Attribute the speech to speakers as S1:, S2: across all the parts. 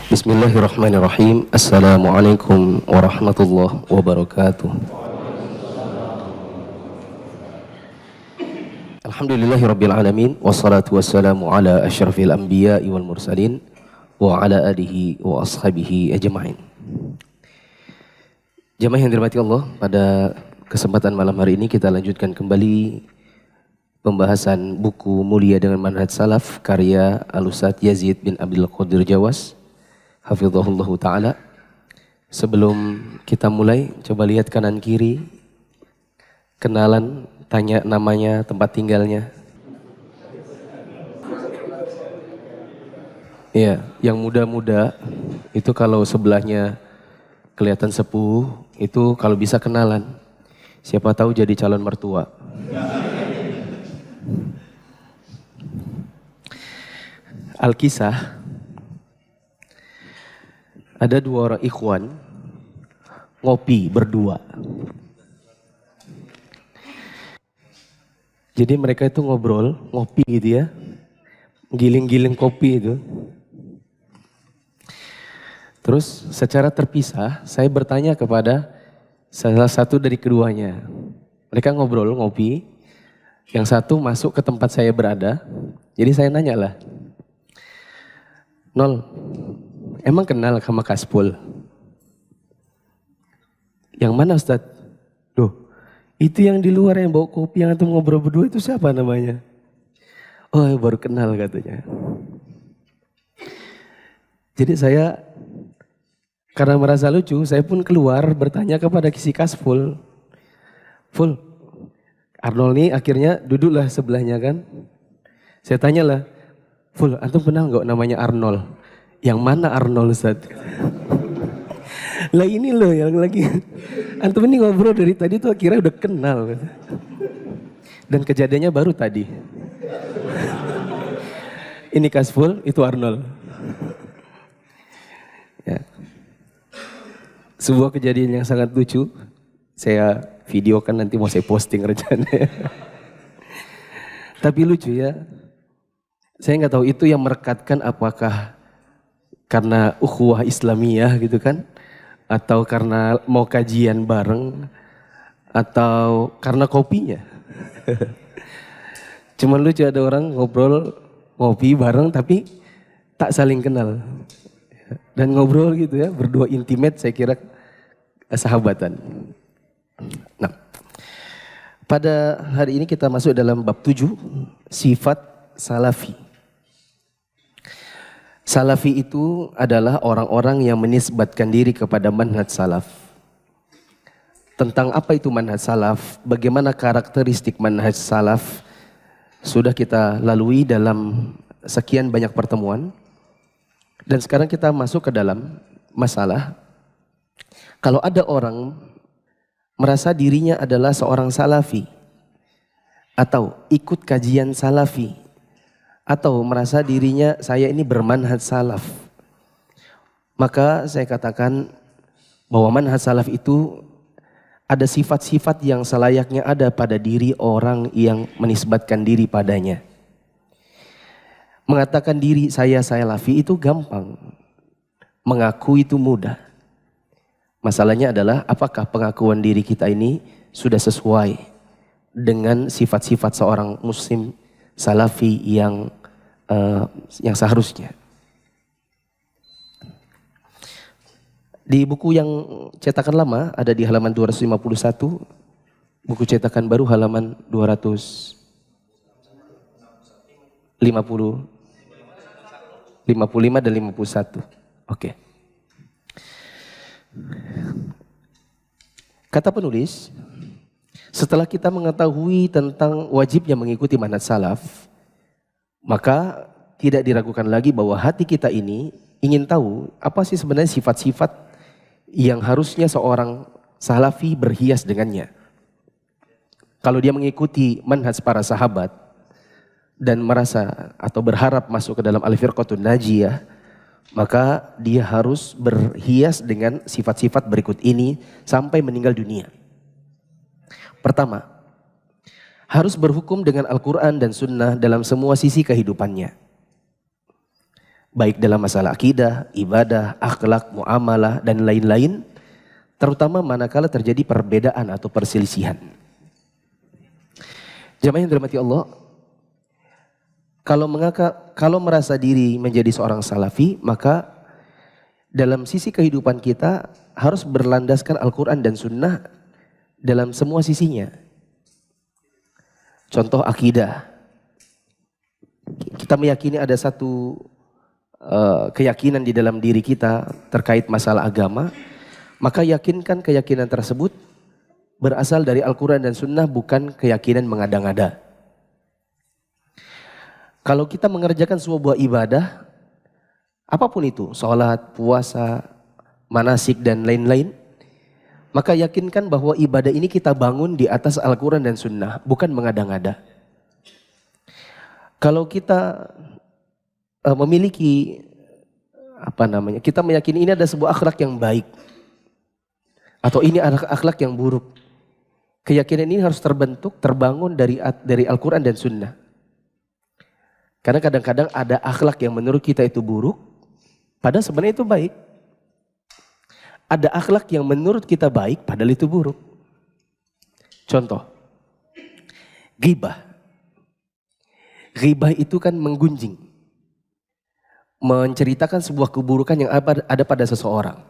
S1: Bismillahirrahmanirrahim. Assalamualaikum warahmatullahi wabarakatuh. Alhamdulillahirabbil alamin wassalatu wassalamu ala asyrafil anbiya'i wal mursalin wa ala alihi wa ashabihi ajma'in. Jamaah yang dirahmati Allah, pada kesempatan malam hari ini kita lanjutkan kembali pembahasan buku Mulia dengan Manhaj Salaf karya Al-Ustadz Yazid bin Abdul Qadir Jawas hafizahullah ta'ala. Sebelum kita mulai, coba lihat kanan kiri, kenalan, tanya namanya, tempat tinggalnya. Iya, yang muda-muda itu kalau sebelahnya kelihatan sepuh, itu kalau bisa kenalan. Siapa tahu jadi calon mertua. Al-Kisah, ada dua orang ikhwan ngopi berdua. Jadi mereka itu ngobrol, ngopi gitu ya, giling-giling kopi itu. Terus secara terpisah saya bertanya kepada salah satu dari keduanya. Mereka ngobrol, ngopi, yang satu masuk ke tempat saya berada. Jadi saya nanya lah, Nol, emang kenal sama Kaspul? Yang mana Ustadz? Loh, itu yang di luar yang bawa kopi yang antum ngobrol berdua itu siapa namanya? Oh, baru kenal katanya. Jadi saya karena merasa lucu, saya pun keluar bertanya kepada si Kaspul. Ful, Arnold nih akhirnya duduklah sebelahnya kan. Saya tanyalah, Ful, antum kenal nggak namanya Arnold? Yang mana Arnold Ustaz? Lah ini loh yang lagi, antum ini ngobrol dari tadi tuh akhirnya udah kenal. Dan kejadiannya baru tadi. Ini Kasful, itu Arnold. Ya. Sebuah kejadian yang sangat lucu. Saya videokan nanti mau saya posting rencananya. Tapi lucu ya. Saya nggak tahu itu yang merekatkan apakah karena ukhuwah Islamiyah gitu kan, atau karena mau kajian bareng, atau karena kopinya. Cuman lucu ada orang ngobrol, ngopi bareng tapi tak saling kenal. Dan ngobrol gitu ya, berdua intimate, saya kira sahabatan. Nah, pada hari ini kita masuk dalam bab 7, sifat salafi. Salafi itu adalah orang-orang yang menisbatkan diri kepada manhaj salaf. Tentang apa itu manhaj salaf, bagaimana karakteristik manhaj salaf, sudah kita lalui dalam sekian banyak pertemuan. Dan sekarang kita masuk ke dalam masalah, kalau ada orang merasa dirinya adalah seorang salafi, atau ikut kajian salafi, atau merasa dirinya saya ini bermanhaj salaf, maka saya katakan bahwa manhaj salaf itu ada sifat-sifat yang selayaknya ada pada diri orang yang menisbatkan diri padanya. Mengatakan diri saya salafi itu gampang, mengaku itu mudah. Masalahnya adalah apakah pengakuan diri kita ini sudah sesuai dengan sifat-sifat seorang muslim salafi yang seharusnya. Di buku yang cetakan lama ada di halaman 251, buku cetakan baru halaman 255 dan 51. Oke. Kata penulis, setelah kita mengetahui tentang wajibnya mengikuti manhaj salaf, maka tidak diragukan lagi bahwa hati kita ini ingin tahu apa sih sebenarnya sifat-sifat yang harusnya seorang salafi berhias dengannya. Kalau dia mengikuti manhaj para sahabat dan merasa atau berharap masuk ke dalam al-firqatun najiyah, maka dia harus berhias dengan sifat-sifat berikut ini sampai meninggal dunia. Pertama, harus berhukum dengan Al-Quran dan Sunnah dalam semua sisi kehidupannya. baik dalam masalah akidah, ibadah, akhlak, muamalah, dan lain-lain, terutama manakala terjadi perbedaan atau perselisihan. Jamaah yang dirahmati Allah, kalau merasa diri menjadi seorang salafi, maka dalam sisi kehidupan kita harus berlandaskan Al-Quran dan Sunnah dalam semua sisinya. Contoh akidah. Kita meyakini ada satu keyakinan di dalam diri kita terkait masalah agama, maka yakinkan keyakinan tersebut berasal dari Al-Quran dan Sunnah, bukan keyakinan mengada-ngada. Kalau kita mengerjakan sebuah ibadah, apapun itu, sholat, puasa, manasik, dan lain-lain, maka yakinkan bahwa ibadah ini kita bangun di atas Al-Quran dan Sunnah, bukan mengada-ngada. Kalau kita memiliki, kita meyakini ini ada sebuah akhlak yang baik, atau ini akhlak yang buruk, keyakinan ini harus terbangun dari Al-Quran dan Sunnah. Karena kadang-kadang ada akhlak yang menurut kita itu buruk, padahal sebenarnya itu baik. Ada akhlak yang menurut kita baik, padahal itu buruk. Contoh, ghibah. Ghibah itu kan menggunjing, menceritakan sebuah keburukan yang ada pada seseorang.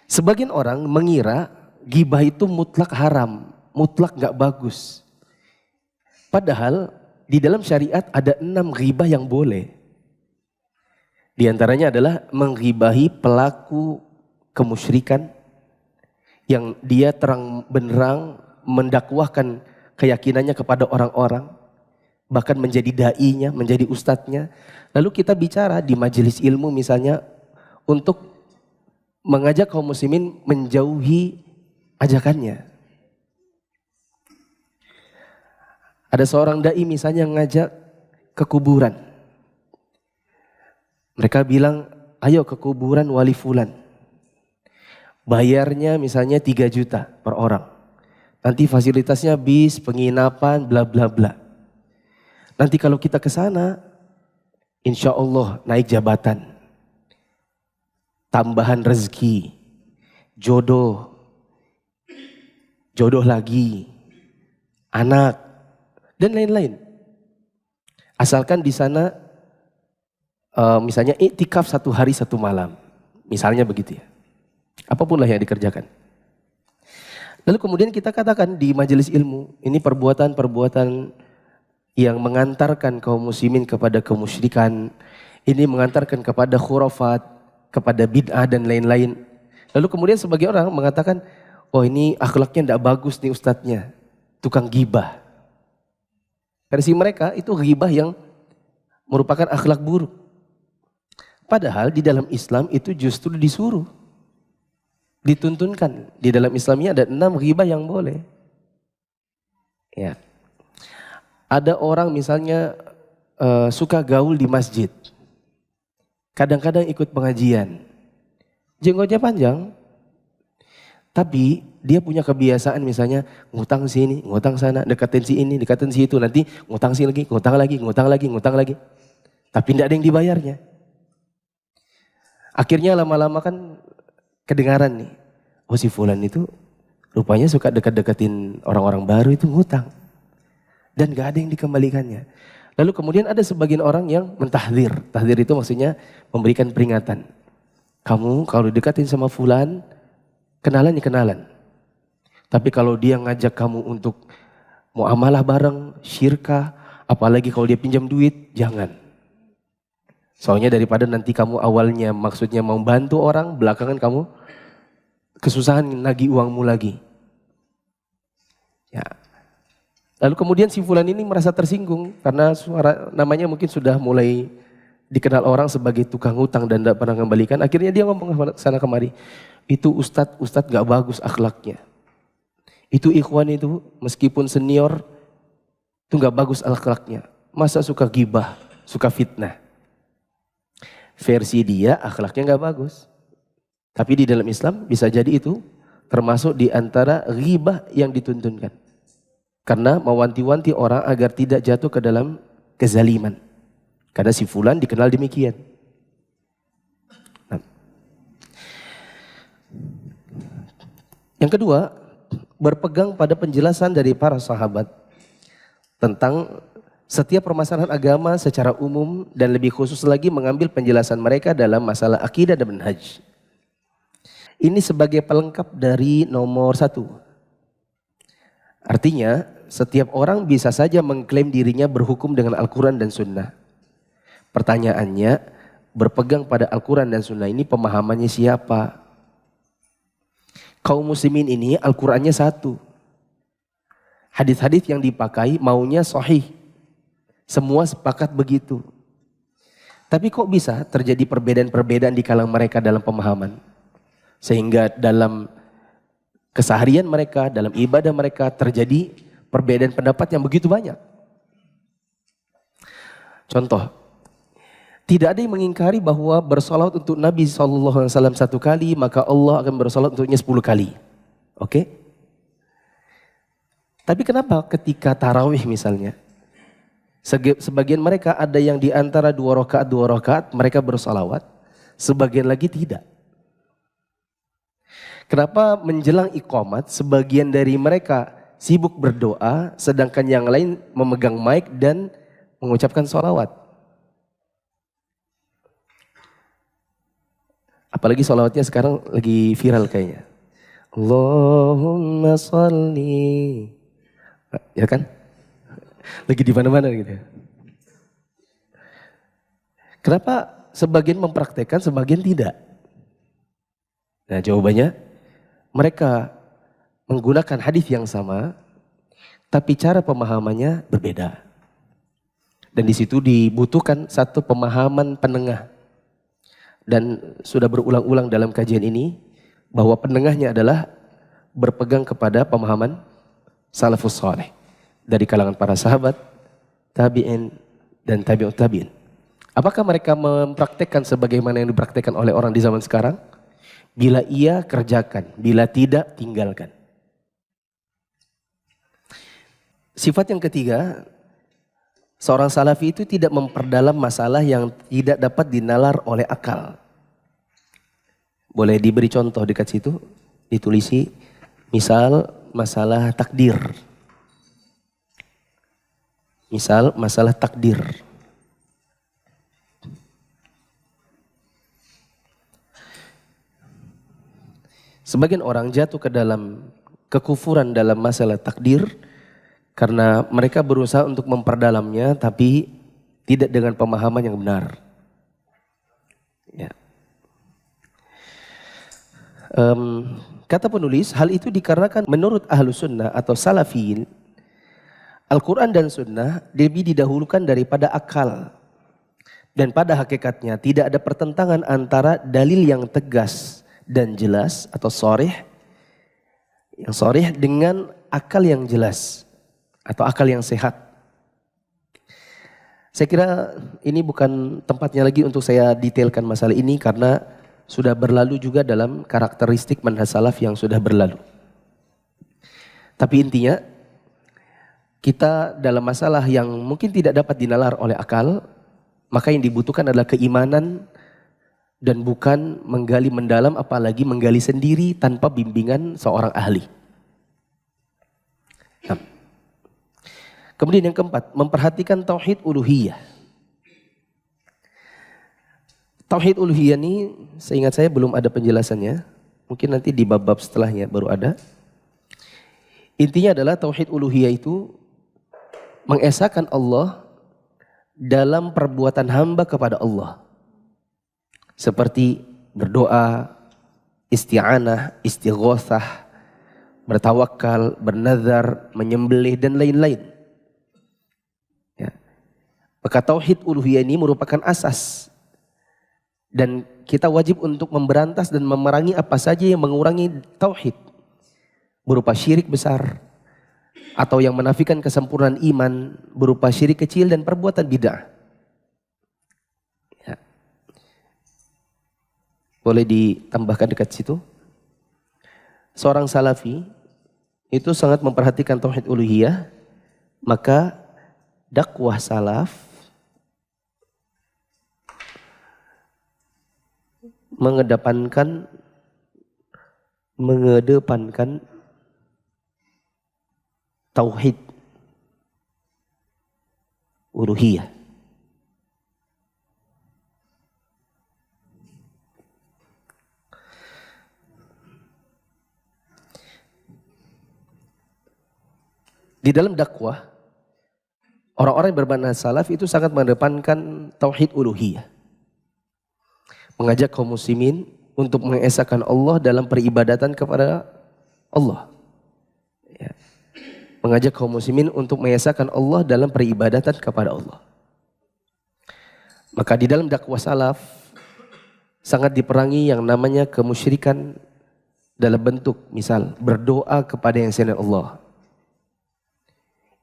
S1: Sebagian orang mengira ghibah itu mutlak haram, mutlak gak bagus. Padahal di dalam syariat ada 6 ghibah yang boleh. Di antaranya adalah menghibahi pelaku kemusyrikan yang dia terang benderang mendakwahkan keyakinannya kepada orang-orang, bahkan menjadi da'inya, menjadi ustadznya. Lalu kita bicara di majelis ilmu misalnya untuk mengajak kaum muslimin menjauhi ajakannya. Ada seorang da'i misalnya ngajak ke kuburan. Mereka bilang, ayo ke kuburan wali fulan. Bayarnya misalnya 3 juta per orang. Nanti fasilitasnya bis, penginapan, bla bla bla. Nanti kalau kita ke sana, insya Allah naik jabatan. Tambahan rezeki, jodoh lagi, anak, dan lain-lain. Asalkan di sana misalnya iktikaf 1 hari 1 malam. Misalnya begitu ya. Apapun lah yang dikerjakan. Lalu kemudian kita katakan di majelis ilmu, ini perbuatan-perbuatan yang mengantarkan kaum muslimin kepada kemusyrikan, ini mengantarkan kepada khurafat, kepada bid'ah dan lain-lain. Lalu kemudian sebagai orang mengatakan, oh ini akhlaknya tidak bagus nih ustadznya, tukang ghibah. Versi mereka itu ghibah yang merupakan akhlak buruk. Padahal di dalam Islam itu justru disuruh, dituntunkan. Di dalam Islamnya ada 6 ghibah yang boleh. Ya. Ada orang misalnya suka gaul di masjid. Kadang-kadang ikut pengajian. Jenggotnya panjang. Tapi dia punya kebiasaan misalnya ngutang sini, ngutang sana, deketin si ini, deketin si itu. Nanti ngutang si lagi, ngutang lagi, ngutang lagi, ngutang lagi. Tapi tidak ada yang dibayarnya. Akhirnya lama-lama kan kedengaran nih. Oh si fulan itu rupanya suka dekat-deketin orang-orang baru itu ngutang. Dan gak ada yang dikembalikannya. Lalu kemudian ada sebagian orang yang mentahdir. Tahdir itu maksudnya memberikan peringatan. Kamu kalau didekatin sama fulan, kenalan ya kenalan. Tapi kalau dia ngajak kamu untuk muamalah bareng, syirkah, apalagi kalau dia pinjam duit, jangan. Soalnya daripada nanti kamu awalnya maksudnya mau bantu orang, belakangan kamu kesusahan nagih uangmu lagi. Ya. Lalu kemudian si fulan ini merasa tersinggung karena suara namanya mungkin sudah mulai dikenal orang sebagai tukang hutang dan tidak pernah mengembalikan. Akhirnya dia ngomong sana kemari, itu ustadz gak bagus akhlaknya. Itu ikhwan itu meskipun senior itu gak bagus akhlaknya. Masa suka gibah, suka fitnah. Versi dia akhlaknya gak bagus. Tapi di dalam Islam bisa jadi itu termasuk di antara ghibah yang dituntunkan. Karena mewanti-wanti orang agar tidak jatuh ke dalam kezaliman. Karena si fulan dikenal demikian. Yang kedua, berpegang pada penjelasan dari para sahabat tentang setiap permasalahan agama secara umum dan lebih khusus lagi mengambil penjelasan mereka dalam masalah akidah dan manhaj. Ini sebagai pelengkap dari nomor 1. Artinya, setiap orang bisa saja mengklaim dirinya berhukum dengan Al-Quran dan Sunnah. Pertanyaannya, berpegang pada Al-Quran dan Sunnah ini pemahamannya siapa? Kaum muslimin ini Al-Qurannya satu. Hadis-hadis yang dipakai maunya sahih. Semua sepakat begitu. Tapi kok bisa terjadi perbedaan-perbedaan di kalangan mereka dalam pemahaman? Sehingga dalam keseharian mereka, dalam ibadah mereka terjadi perbedaan pendapat yang begitu banyak. Contoh, tidak ada yang mengingkari bahwa bersolawat untuk Nabi SAW 1 kali, maka Allah akan bersolawat untuknya 10 kali. Oke? Tapi kenapa ketika tarawih misalnya, sebagian mereka ada yang di antara 2 rakaat mereka bersolawat, sebagian lagi tidak. Kenapa menjelang iqamat sebagian dari mereka sibuk berdoa, sedangkan yang lain memegang mic dan mengucapkan sholawat? Apalagi sholawatnya sekarang lagi viral kayaknya. Allahumma sholli. Ya kan? Lagi di mana-mana gitu. Kenapa sebagian mempraktekkan, sebagian tidak? Nah, jawabannya, mereka menggunakan hadis yang sama, tapi cara pemahamannya berbeda. Dan di situ dibutuhkan satu pemahaman penengah. Dan sudah berulang-ulang dalam kajian ini, bahwa penengahnya adalah berpegang kepada pemahaman salafus saleh. Dari kalangan para sahabat, tabi'in, dan tabi'ut tabi'in. Apakah mereka mempraktekkan sebagaimana yang dipraktekkan oleh orang di zaman sekarang? Bila iya, kerjakan. Bila tidak, tinggalkan. Sifat yang ketiga, seorang salafi itu tidak memperdalam masalah yang tidak dapat dinalar oleh akal. Boleh diberi contoh dekat situ, ditulisi, misal masalah takdir. Misal masalah takdir. Sebagian orang jatuh ke dalam kekufuran dalam masalah takdir karena mereka berusaha untuk memperdalamnya tapi tidak dengan pemahaman yang benar. Ya. Kata penulis, hal itu dikarenakan menurut ahlu sunnah atau salafiyin, Al-Quran dan sunnah lebih didahulukan daripada akal. Dan pada hakikatnya tidak ada pertentangan antara dalil yang tegas dan jelas atau shorih, yang shorih dengan akal yang jelas atau akal yang sehat. Saya kira ini bukan tempatnya lagi untuk saya detailkan masalah ini karena sudah berlalu juga dalam karakteristik manhaj salaf yang sudah berlalu. Tapi intinya, kita dalam masalah yang mungkin tidak dapat dinalar oleh akal, maka yang dibutuhkan adalah keimanan dan bukan menggali mendalam, apalagi menggali sendiri tanpa bimbingan seorang ahli. Nah. Kemudian yang keempat, memperhatikan tauhid uluhiyah. Tauhid uluhiyah ini seingat saya belum ada penjelasannya. Mungkin nanti di bab-bab setelahnya baru ada. Intinya adalah tauhid uluhiyah itu mengesahkan Allah dalam perbuatan hamba kepada Allah. Seperti berdoa, isti'anah, istighothah, bertawakal, bernazar, menyembelih dan lain-lain. Ya. Maka tauhid uluhiyah ini merupakan asas. Dan kita wajib untuk memberantas dan memerangi apa saja yang mengurangi tauhid. Berupa syirik besar. Atau yang menafikan kesempurnaan iman. Berupa syirik kecil dan perbuatan bid'ah. Ya. Boleh ditambahkan dekat situ. Seorang salafi itu sangat memperhatikan tauhid uluhiyah. Maka dakwah salaf mengedepankan mengedepankan tauhid uluhiyah. Di dalam dakwah, orang-orang yang bermanhaj salaf itu sangat mengedepankan tauhid uluhiyah. Mengajak kaum muslimin untuk mengesahkan Allah dalam peribadatan kepada Allah. Ya. Mengajak kaum muslimin untuk mengesahkan Allah dalam peribadatan kepada Allah. Maka di dalam dakwah salaf sangat diperangi yang namanya kemusyrikan dalam bentuk misal berdoa kepada yang selain Allah.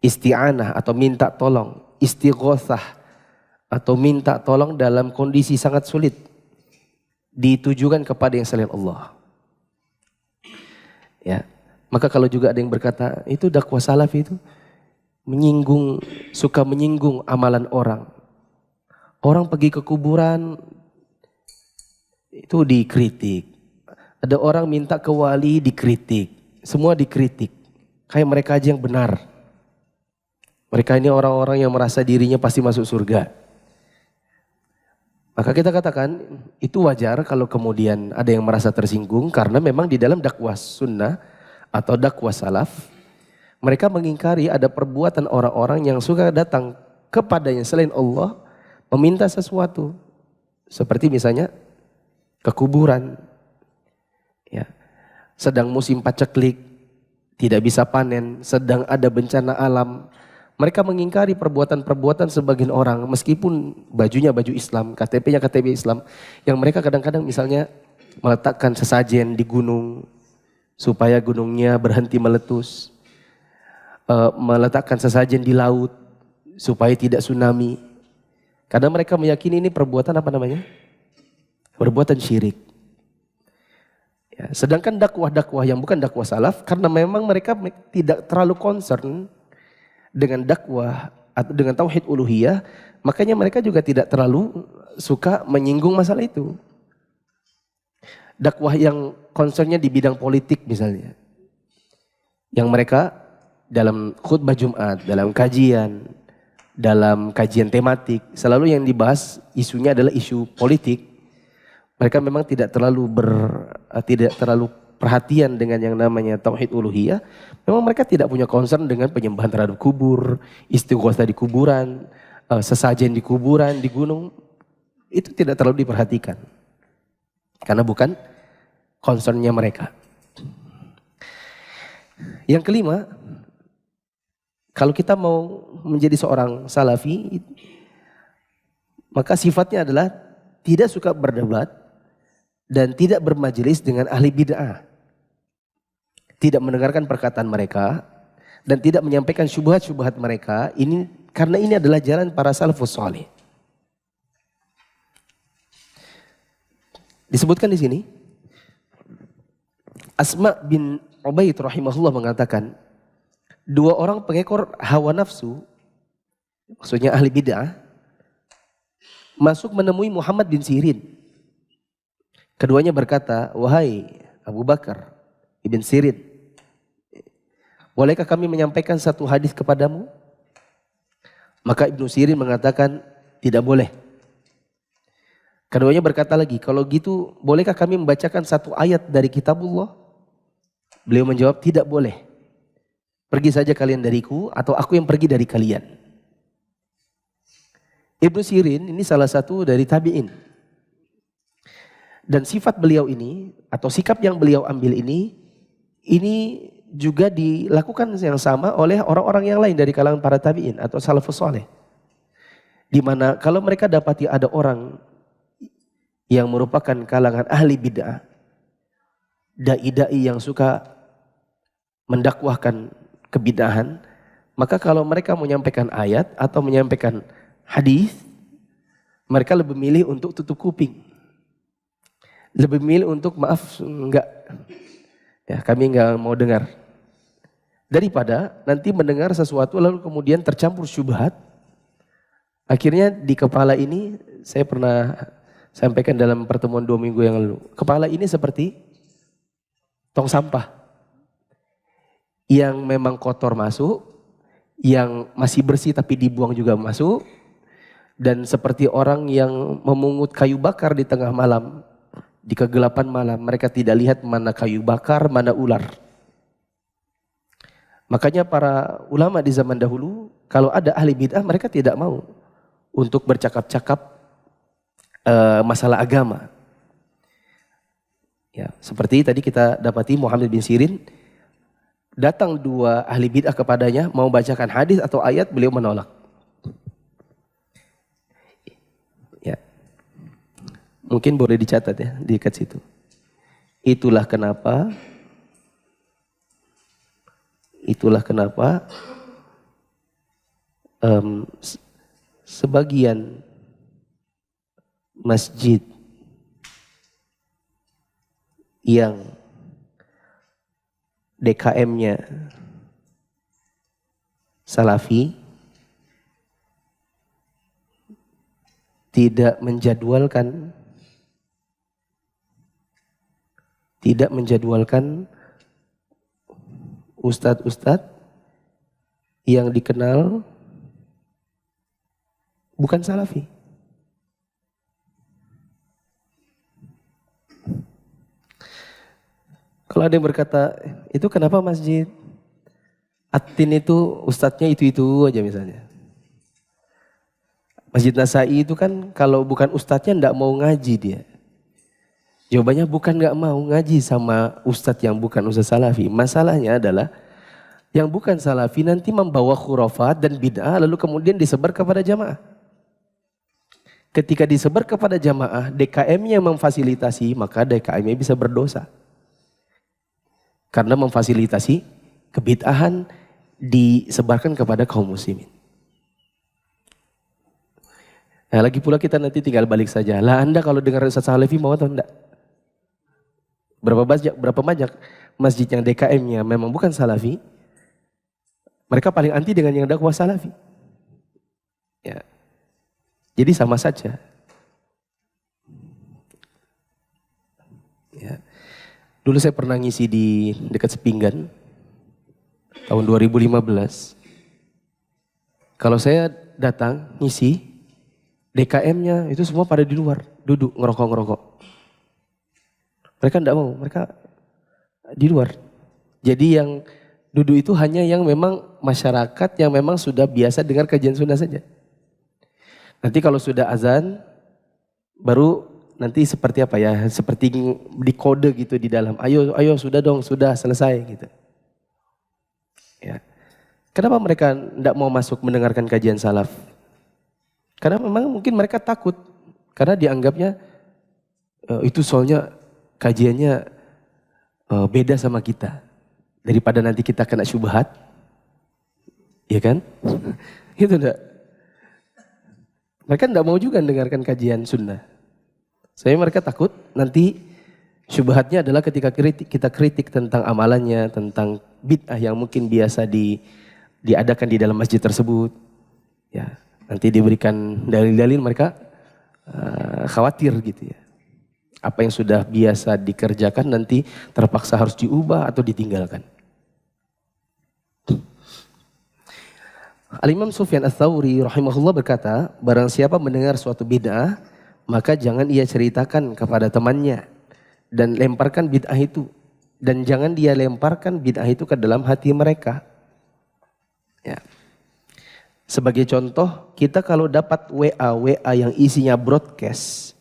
S1: Isti'anah atau minta tolong, istighotsah atau minta tolong dalam kondisi sangat sulit ditujukan kepada yang selain Allah. Ya, maka kalau juga ada yang berkata itu dakwah salaf itu suka menyinggung amalan orang. Orang pergi ke kuburan itu dikritik. Ada orang minta ke wali dikritik. Semua dikritik. Kayak mereka aja yang benar. Mereka ini orang-orang yang merasa dirinya pasti masuk surga. Maka kita katakan itu wajar kalau kemudian ada yang merasa tersinggung karena memang di dalam dakwah sunnah atau dakwah salaf mereka mengingkari ada perbuatan orang-orang yang suka datang kepada yang selain Allah meminta sesuatu. Seperti misalnya ke kuburan. Ya. Sedang musim paceklik, tidak bisa panen, sedang ada bencana alam. Mereka mengingkari perbuatan-perbuatan sebagian orang meskipun bajunya baju Islam, KTP-nya KTP Islam. Yang mereka kadang-kadang misalnya meletakkan sesajen di gunung supaya gunungnya berhenti meletus. Meletakkan sesajen di laut supaya tidak tsunami. Karena mereka meyakini ini perbuatan apa namanya? Perbuatan syirik. Ya, sedangkan dakwah-dakwah yang bukan dakwah salaf karena memang mereka tidak terlalu concern dengan dakwah atau dengan tauhid uluhiyah, makanya mereka juga tidak terlalu suka menyinggung masalah itu. Dakwah yang concernnya di bidang politik misalnya, yang mereka dalam khutbah Jumat, dalam kajian tematik, selalu yang dibahas isunya adalah isu politik. Mereka memang tidak terlalu perhatian dengan yang namanya tauhid uluhiyah. Memang mereka tidak punya concern dengan penyembahan terhadap kubur, istighotsah di kuburan, sesajen di kuburan, di gunung. Itu tidak terlalu diperhatikan. Karena bukan concernnya mereka. Yang kelima, kalau kita mau menjadi seorang salafi, maka sifatnya adalah tidak suka berdebat dan tidak bermajelis dengan ahli bid'ah. Tidak mendengarkan perkataan mereka dan tidak menyampaikan syubhat-syubhat mereka. Ini karena ini adalah jalan para salafus saleh. Disebutkan di sini Asma bin Ubaid rahimahullah mengatakan, dua orang pengekor hawa nafsu, maksudnya ahli bid'ah, masuk menemui Muhammad bin Sirin. Keduanya berkata, wahai Abu Bakar ibn Sirin, bolehkah kami menyampaikan satu hadis kepadamu? Maka Ibnu Sirin mengatakan, tidak boleh. Keduanya berkata lagi, kalau gitu bolehkah kami membacakan satu ayat dari kitabullah? Beliau menjawab, tidak boleh. Pergi saja kalian dariku atau aku yang pergi dari kalian. Ibnu Sirin ini salah satu dari tabi'in. Dan sifat beliau ini atau sikap yang beliau ambil ini juga dilakukan yang sama oleh orang-orang yang lain dari kalangan para tabi'in atau salafus saleh. Di mana kalau mereka dapati ada orang yang merupakan kalangan ahli bid'ah, dai-dai yang suka mendakwahkan kebid'ahan, maka kalau mereka menyampaikan ayat atau menyampaikan hadis, mereka lebih milih untuk tutup kuping. Lebih milih untuk maaf, enggak. Ya, kami enggak mau dengar. Daripada nanti mendengar sesuatu lalu kemudian tercampur syubhat. Akhirnya di kepala ini, saya pernah sampaikan dalam pertemuan 2 minggu yang lalu. Kepala ini seperti tong sampah. Yang memang kotor masuk, yang masih bersih tapi dibuang juga masuk. Dan seperti orang yang memungut kayu bakar di tengah malam, di kegelapan malam, mereka tidak lihat mana kayu bakar, mana ular. Makanya para ulama di zaman dahulu, kalau ada ahli bid'ah mereka tidak mau untuk bercakap-cakap masalah agama. Ya, seperti tadi kita dapati Muhammad bin Sirin, datang dua ahli bid'ah kepadanya, mau bacakan hadis atau ayat, beliau menolak. Ya, mungkin boleh dicatat ya, di dekat situ. Itulah kenapa sebagian masjid yang DKM-nya Salafi tidak menjadwalkan ustadz-ustadz yang dikenal bukan Salafi. Kalau ada yang berkata, itu kenapa masjid Atin itu ustadznya itu aja misalnya. Masjid Nasai itu kan kalau bukan ustadznya enggak mau ngaji dia. Jawabannya bukan enggak mau ngaji sama ustadz yang bukan ustadz Salafi. Masalahnya adalah yang bukan Salafi nanti membawa khurafat dan bid'ah lalu kemudian disebar kepada jamaah. Ketika disebar kepada jamaah, DKM-nya memfasilitasi, maka DKM-nya bisa berdosa. Karena memfasilitasi kebid'ahan disebarkan kepada kaum muslimin. Nah, lagi pula kita nanti tinggal balik saja. Lah Anda kalau dengar Ustaz Salafi mau atau enggak? Berapa banyak masjid yang DKM-nya memang bukan Salafi, mereka paling anti dengan yang dakwah Salafi. Ya. Jadi sama saja. Ya. Dulu saya pernah ngisi di dekat Sepinggan, tahun 2015. Kalau saya datang ngisi, DKM-nya itu semua pada di luar, duduk ngerokok-ngerokok. Mereka enggak mau, mereka di luar. Jadi yang duduk itu hanya yang memang masyarakat yang memang sudah biasa dengar kajian sunnah saja. Nanti kalau sudah azan, baru nanti seperti apa ya, seperti dikode gitu di dalam. Ayo sudah dong, sudah selesai gitu. Ya. Kenapa mereka tidak mau masuk mendengarkan kajian salaf? Karena memang mungkin mereka takut. Karena dianggapnya itu soalnya kajiannya beda sama kita. Daripada nanti kita kena syubhat. Ya kan? Itu enggak. Mereka tidak mau juga mendengarkan kajian sunnah. Saya mereka takut nanti syubhatnya adalah ketika kita kritik tentang amalannya, tentang bid'ah yang mungkin biasa diadakan di dalam masjid tersebut. Ya, nanti diberikan dalil-dalil mereka khawatir gitu ya. Apa yang sudah biasa dikerjakan nanti terpaksa harus diubah atau ditinggalkan. Al-Imam Sufyan Ats-Tsauri rahimahullah berkata, barang siapa mendengar suatu bid'ah, maka jangan ia ceritakan kepada temannya dan lemparkan bid'ah itu. Dan jangan dia lemparkan bid'ah itu ke dalam hati mereka. Ya. Sebagai contoh, kita kalau dapat WA yang isinya broadcast,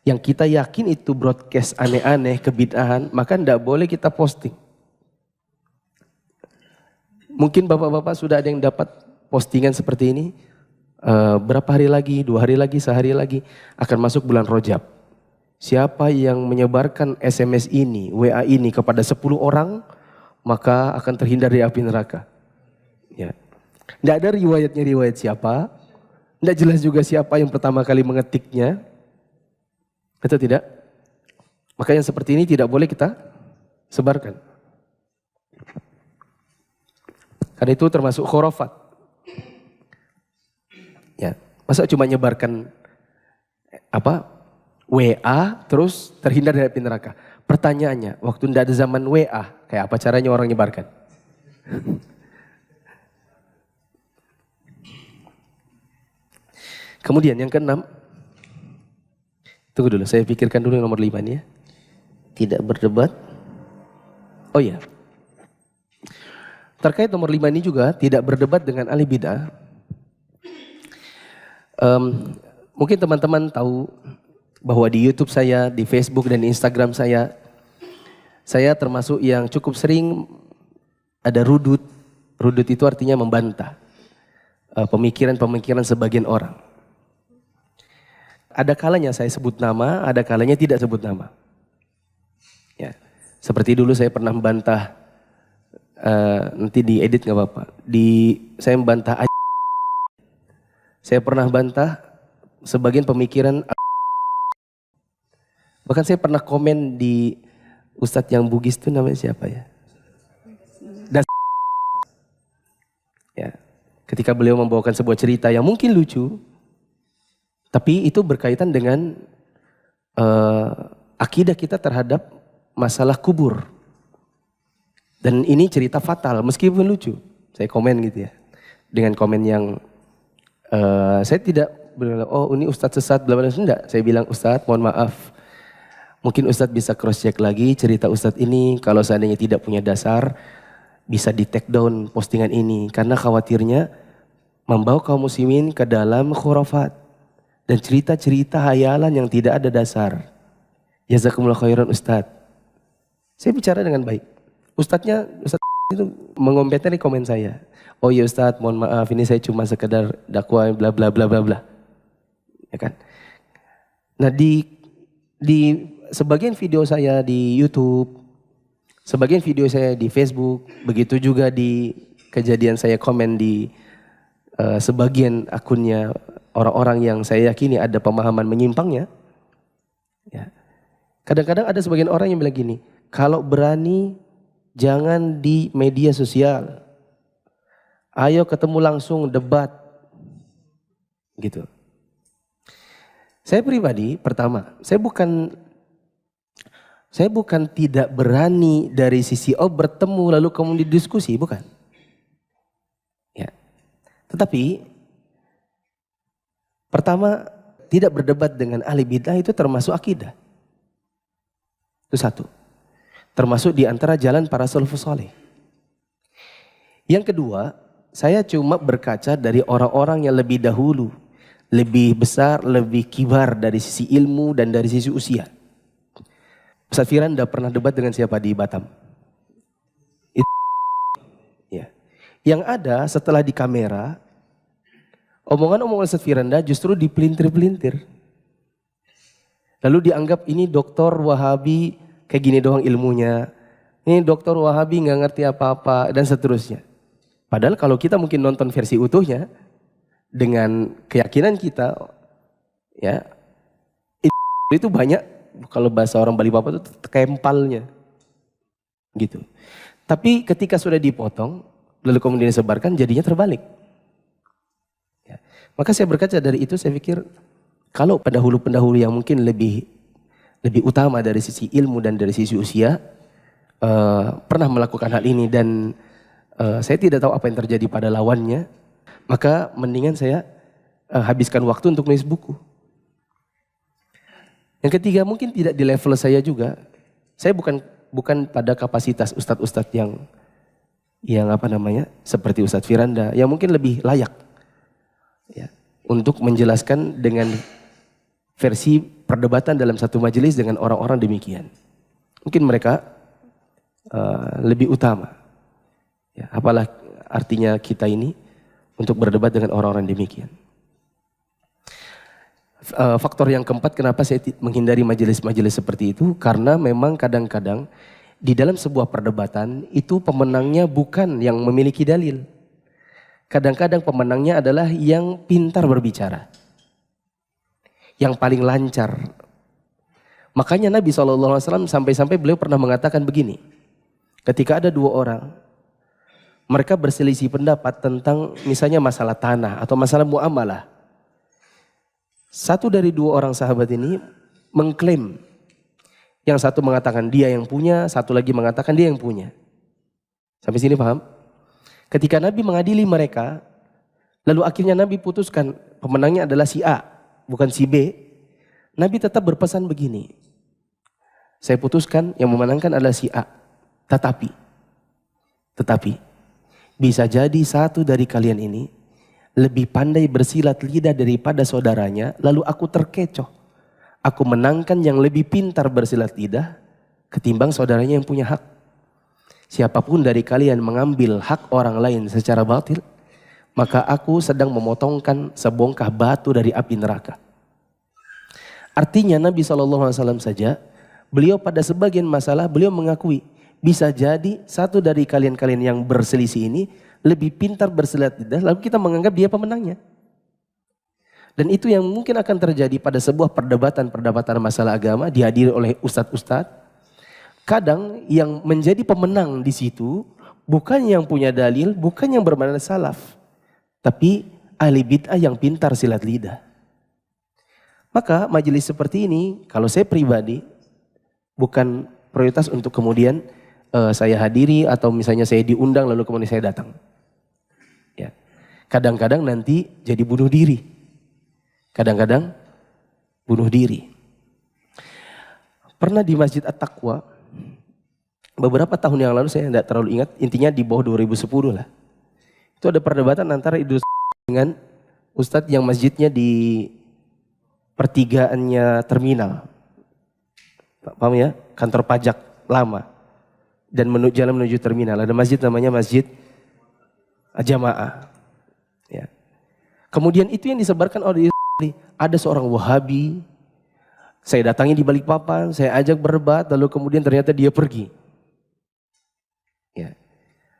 S1: yang kita yakin itu broadcast aneh-aneh, kebid'ahan, maka tidak boleh kita posting. Mungkin bapak-bapak sudah ada yang dapat postingan seperti ini. Berapa hari lagi, 2 hari lagi, sehari lagi akan masuk bulan Rajab. Siapa yang menyebarkan SMS ini, WA ini kepada 10 orang, maka akan terhindar dari api neraka. Ya. Tidak ada riwayat siapa, tidak jelas juga siapa yang pertama kali mengetiknya, atau tidak. Maka yang seperti ini tidak boleh kita sebarkan. Karena itu termasuk khurafat. Ya, masa cuma nyebarkan WA terus terhindar dari api neraka. Pertanyaannya, waktu tidak ada zaman WA, kayak apa caranya orang nyebarkan? Kemudian yang keenam, tunggu dulu, saya pikirkan dulu nomor 5 nih ya. Tidak berdebat. Oh iya. Terkait nomor 5 ini juga, tidak berdebat dengan ahli bid'ah. Mungkin teman-teman tahu bahwa di YouTube saya, di Facebook dan Instagram saya termasuk yang cukup sering ada rudut. Rudut itu artinya membantah pemikiran-pemikiran sebagian orang. Ada kalanya saya sebut nama, ada kalanya tidak sebut nama. Ya, seperti dulu saya pernah membantah, nanti diedit nggak apa-apa. Saya membantah, saya pernah bantah sebagian pemikiran. Bahkan saya pernah komen di Ustadz yang Bugis itu namanya siapa ya? Ya, ketika beliau membawakan sebuah cerita yang mungkin lucu, tapi itu berkaitan dengan akidah kita terhadap masalah kubur. Dan ini cerita fatal, meskipun lucu. Saya komen gitu ya. Dengan komen yang saya tidak bilang, oh ini Ustadz sesat, bla bla bla. Enggak, saya bilang Ustadz mohon maaf. Mungkin Ustadz bisa cross check lagi cerita Ustadz ini. Kalau seandainya tidak punya dasar, bisa di take down postingan ini. Karena khawatirnya membawa kaum muslimin ke dalam khurafat. Dan cerita-cerita hayalan yang tidak ada dasar. Jazakumullah khairan Ustadz. Saya bicara dengan baik. Ustadz itu mengomentari komen saya. Oh iya Ustadz, mohon maaf ini saya cuma sekedar dakwah bla bla bla bla bla. Ya kan? Nah di sebagian video saya di YouTube, sebagian video saya di Facebook, begitu juga di kejadian saya komen di sebagian akunnya orang-orang yang saya yakini ada pemahaman menyimpangnya. Ya. Kadang-kadang ada sebagian orang yang bilang gini, kalau berani jangan di media sosial. Ayo ketemu langsung debat. Gitu. Saya pribadi, pertama, saya bukan tidak berani dari sisi bertemu lalu kemudian diskusi, bukan. Ya. Tetapi pertama, tidak berdebat dengan ahli bid'ah itu termasuk akidah. Itu satu. Termasuk di antara jalan para salafus saleh. Yang kedua, saya cuma berkaca dari orang-orang yang lebih dahulu, lebih besar, lebih kibar dari sisi ilmu dan dari sisi usia. Ustaz Firanda pernah debat dengan siapa di Batam? Ya. Yang ada setelah di kamera, omongan-omongan Ustaz Firanda justru dipelintir-pelintir. Lalu dianggap ini dokter Wahabi kayak gini doang ilmunya. Ini dokter Wahabi nggak ngerti apa-apa dan seterusnya. Padahal kalau kita mungkin nonton versi utuhnya dengan keyakinan kita, ya itu banyak kalau bahasa orang Bali Papa itu kempalnya, gitu. Tapi ketika sudah dipotong, lalu kemudian disebarkan, jadinya terbalik. Ya. Maka saya berkaca dari itu, saya pikir kalau pendahulu-pendahulu yang mungkin lebih utama dari sisi ilmu dan dari sisi usia pernah melakukan hal ini dan saya tidak tahu apa yang terjadi pada lawannya, maka mendingan saya habiskan waktu untuk menulis buku. Yang ketiga mungkin tidak di level saya juga. Saya bukan pada kapasitas ustadz-ustadz yang apa namanya seperti Ustadz Firanda yang mungkin lebih layak ya, untuk menjelaskan dengan versi perdebatan dalam satu majelis dengan orang-orang demikian. Mungkin mereka lebih utama. Ya, apalah artinya kita ini untuk berdebat dengan orang-orang demikian. Faktor yang keempat kenapa saya menghindari majelis-majelis seperti itu, karena memang kadang-kadang di dalam sebuah perdebatan itu pemenangnya bukan yang memiliki dalil. Kadang-kadang pemenangnya adalah yang pintar berbicara, yang paling lancar. Makanya Nabi SAW sampai-sampai beliau pernah mengatakan begini, ketika ada dua orang, mereka berselisih pendapat tentang misalnya masalah tanah atau masalah muamalah. Satu dari dua orang sahabat ini mengklaim Yang satu mengatakan dia yang punya, satu lagi mengatakan dia yang punya. Sampai sini paham? Ketika Nabi mengadili mereka, lalu akhirnya Nabi putuskan pemenangnya adalah si A, bukan si B. Nabi tetap berpesan begini, saya putuskan yang memenangkan adalah si A. Tetapi, bisa jadi satu dari kalian ini lebih pandai bersilat lidah daripada saudaranya, lalu aku terkecoh. Aku menangkan yang lebih pintar bersilat lidah ketimbang saudaranya yang punya hak. Siapapun dari kalian mengambil hak orang lain secara batil, maka aku sedang memotongkan sebongkah batu dari api neraka. Artinya Nabi SAW saja, beliau pada sebagian masalah beliau mengakui, bisa jadi satu dari kalian-kalian yang berselisih ini lebih pintar bersilat lidah, lalu kita menganggap dia pemenangnya. Dan itu yang mungkin akan terjadi pada sebuah perdebatan masalah agama dihadiri oleh ustadz-ustadz. Kadang yang menjadi pemenang di situ bukan yang punya dalil, bukan yang bermanhaj salaf, tapi ahli bid'ah yang pintar silat lidah. Maka majelis seperti ini, kalau saya pribadi, bukan prioritas untuk kemudian saya hadiri atau misalnya saya diundang lalu kemudian saya datang. Ya. Kadang-kadang nanti jadi bunuh diri. Kadang-kadang bunuh diri. Pernah di Masjid At-Taqwa, beberapa tahun yang lalu, saya tidak terlalu ingat, intinya di bawah 2010 lah. Itu ada perdebatan antara Idrus dengan ustadz yang masjidnya di pertigaannya terminal. Paham ya? Kantor pajak lama. Dan jalan menuju terminal. Ada masjid namanya Masjid Jamaah. Ya. Kemudian itu yang disebarkan oleh ada seorang Wahabi. Saya datangi di Balikpapan, saya ajak berdebat, lalu kemudian ternyata dia pergi. Ya.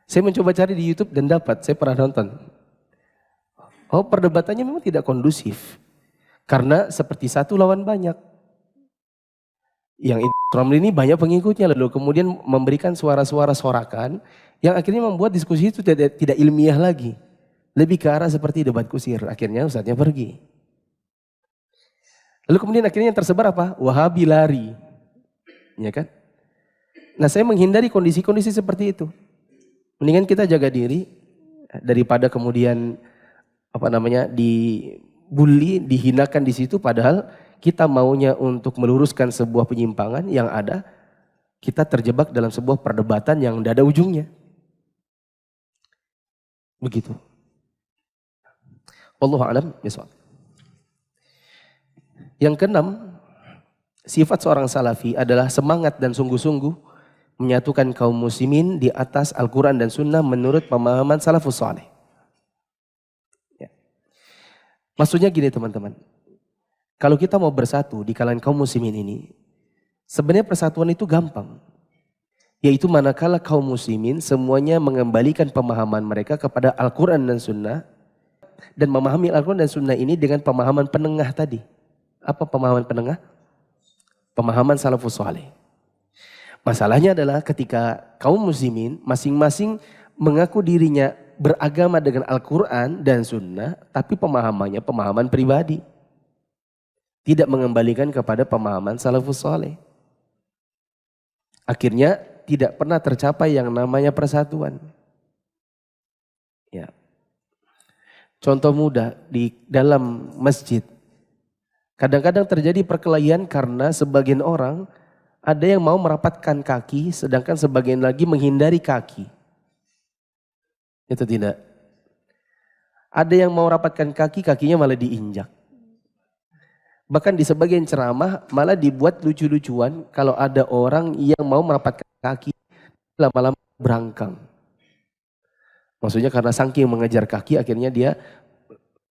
S1: Saya mencoba cari di YouTube dan dapat, saya pernah nonton. Oh, perdebatannya memang tidak kondusif. Karena seperti satu lawan banyak. Yang Romli ini banyak pengikutnya, lalu kemudian memberikan suara-suara sorakan yang akhirnya membuat diskusi itu tidak ilmiah lagi. Lebih ke arah seperti debat kusir. Akhirnya ustadznya pergi. Lalu kemudian akhirnya yang tersebar apa? Wahabi lari. Ya kan? Nah, saya menghindari kondisi-kondisi seperti itu. Mendingan kita jaga diri daripada kemudian dibully, dihinakan di situ, padahal kita maunya untuk meluruskan sebuah penyimpangan yang ada, kita terjebak dalam sebuah perdebatan yang tidak ada ujungnya. Begitu. Wallahu a'lam bishawab. Yang keenam, sifat seorang salafi adalah semangat dan sungguh-sungguh menyatukan kaum muslimin di atas Al-Quran dan Sunnah menurut pemahaman salafus saleh. Ya. Maksudnya gini teman-teman, kalau kita mau bersatu di kalangan kaum muslimin ini, sebenarnya persatuan itu gampang. Yaitu manakala kaum muslimin semuanya mengembalikan pemahaman mereka kepada Al-Quran dan Sunnah, dan memahami Al-Quran dan Sunnah ini dengan pemahaman penengah tadi. Apa pemahaman penengah? Pemahaman salafus saleh. Masalahnya adalah ketika kaum muslimin masing-masing mengaku dirinya beragama dengan Al-Quran dan Sunnah, tapi pemahamannya pemahaman pribadi. Tidak mengembalikan kepada pemahaman salafus saleh. Akhirnya tidak pernah tercapai yang namanya persatuan. Ya. Contoh mudah di dalam masjid. Kadang-kadang terjadi perkelahian karena sebagian orang ada yang mau merapatkan kaki, sedangkan sebagian lagi menghindari kaki. Itu tidak. Ada yang mau rapatkan kaki, kakinya malah diinjak. Bahkan di sebagian ceramah malah dibuat lucu-lucuan kalau ada orang yang mau merapatkan kaki, lama-lama berangkang. Maksudnya karena saking mengejar kaki, akhirnya dia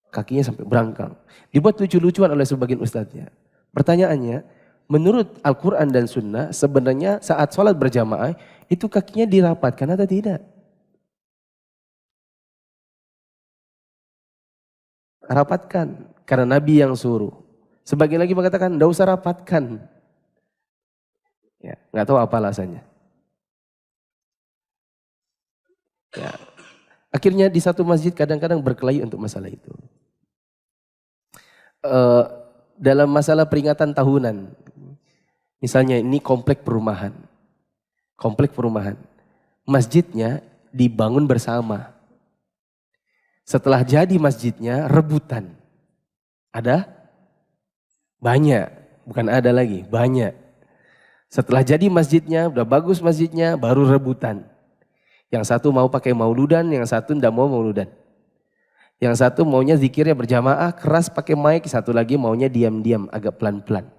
S1: kakinya sampai berangkang. Dibuat lucu-lucuan oleh sebagian ustadznya. Pertanyaannya, menurut Al-Quran dan Sunnah, sebenarnya saat sholat berjamaah, itu kakinya dirapatkan atau tidak? Rapatkan, karena Nabi yang suruh. Sebagian lagi mengatakan, tidak usah rapatkan. Ya, nggak tahu apa alasannya. Ya. Akhirnya di satu masjid kadang-kadang berkelahi untuk masalah itu. Dalam masalah peringatan tahunan, Misalnya ini komplek perumahan. Komplek perumahan. Masjidnya dibangun bersama. Setelah jadi masjidnya rebutan. Ada? Banyak. Bukan ada lagi, banyak. Setelah jadi masjidnya, udah bagus masjidnya, baru rebutan. Yang satu mau pakai mauludan, yang satu tidak mau mauludan. Yang satu maunya zikirnya berjamaah, keras pakai mic, satu lagi maunya diam-diam, agak pelan-pelan.